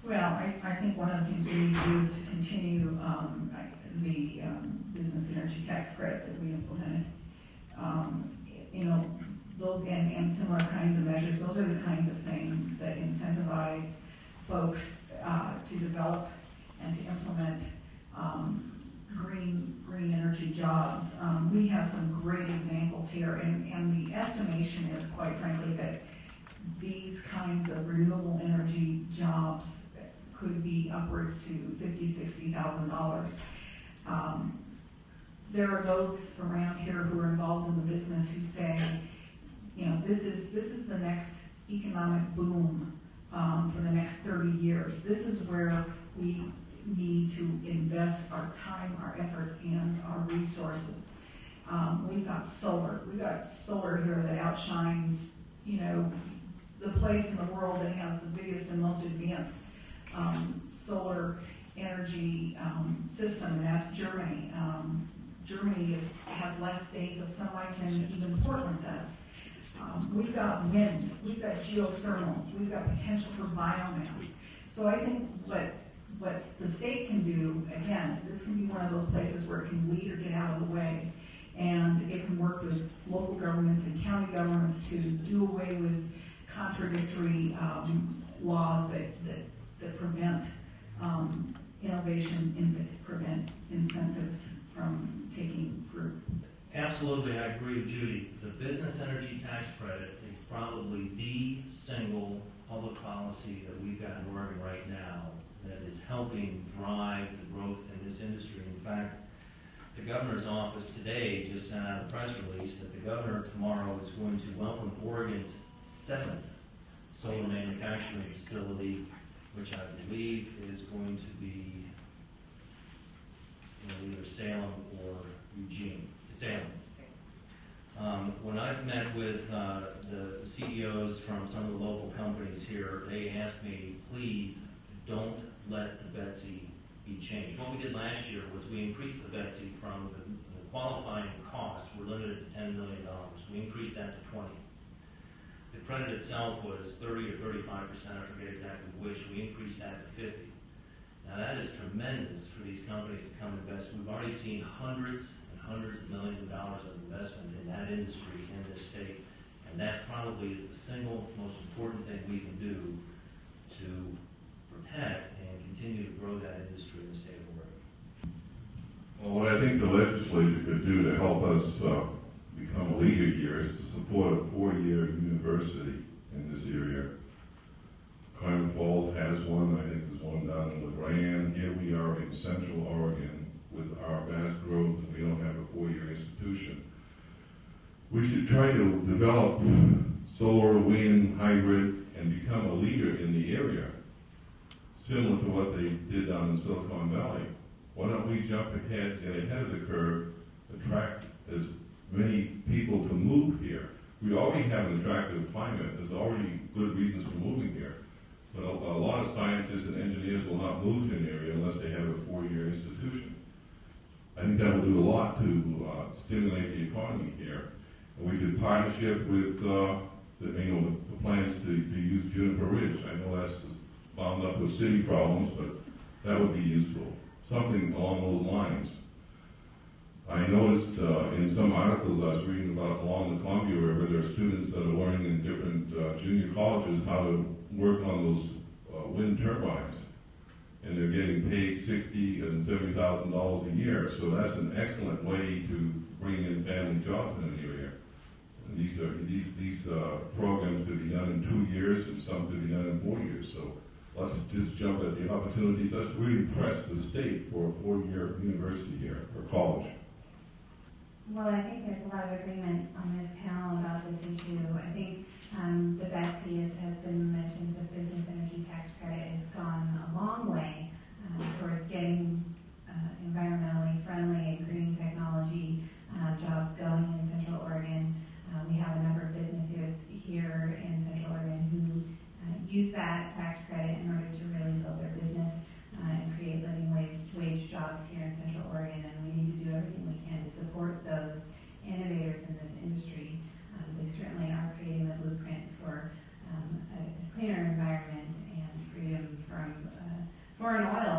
Well, I think one of the things we need to do is to continue the business energy tax credit that we implemented. You know, those and similar kinds of measures, those are the kinds of things that incentivize folks to develop and to implement green energy jobs. We have some great examples here, and the estimation is, quite frankly, that these kinds of renewable energy jobs could be upwards to $50,000, $60,000. There are those around here who are involved in the business who say, you know, this is the next economic boom for the next 30 years. This is where we need to invest our time, our effort, and our resources. We've got solar. We've got solar here that outshines, you know, the place in the world that has the biggest and most advanced solar energy system, and that's Germany. Germany has less days of sunlight than even Portland does. We've got wind, we've got geothermal, we've got potential for biomass. So I think what the state can do, again, this can be one of those places where it can lead or get out of the way, and it can work with local governments and county governments to do away with contradictory laws that prevent innovation and prevent incentives from taking fruit. Absolutely, I agree with Judy. The business energy tax credit is probably the single public policy that we've got in Oregon right now that is helping drive the growth in this industry. In fact, the governor's office today just sent out a press release that the governor tomorrow is going to welcome Oregon's 7th solar manufacturing facility, which I believe is going to be either Salem or Eugene. Salem. When I've met with the CEOs from some of the local companies here, they asked me, please don't let the BETC be changed. What we did last year was we increased the BETC from the qualifying costs were limited to $10 million. We increased that to 20. The credit itself was 30 or 35%, I forget exactly which. We increased that to 50. Now that is tremendous for these companies to come invest. We've already seen hundreds and hundreds of millions of dollars of investment in that industry in this state, and that probably is the single most important thing we can do to protect and continue to grow that industry in the state of Oregon. Well, what I think the legislature could do to help us become a leader here is to support a 4-year university in this area. Klamath Falls has one. I think there's one down in LeGrand. Here we are in Central Oregon with our vast growth, and we don't have a 4-year institution. We should try to develop solar, wind, hybrid, and become a leader in the area, similar to what they did down in Silicon Valley. Why don't we jump ahead, get ahead of the curve, attract as many people to move here? We already have an attractive climate. There's already good reasons for moving here. But a lot of scientists and engineers will not move to an area unless they have a 4-year institution. I think that will do a lot to stimulate the economy here. And we could partnership with the plans to use Juniper Ridge. I know that's bound up with city problems, but that would be useful. Something along those lines. I noticed in some articles I was reading about along the Columbia River, there are students that are learning in different junior colleges how to work on those wind turbines, and they're getting paid $60,000 and $70,000 a year. So that's an excellent way to bring in family jobs in an area. And these programs could be done in 2 years, and some could be done in 4 years. So let's just jump at the opportunities. Let's really press the state for a 4-year university here or college. Well, I think there's a lot of agreement on this panel about this issue. I think the BETC has been mentioned. The business energy tax credit has gone a long way towards getting environmentally friendly and green technology jobs going in Central Oregon. We have a number of businesses here in Central Oregon who use that tax credit in order to really build their business and create living wage jobs here in Central Oregon, and we need to do everything we can to support those innovators in this industry. They certainly are creating the blueprint for a cleaner environment and freedom from or in oil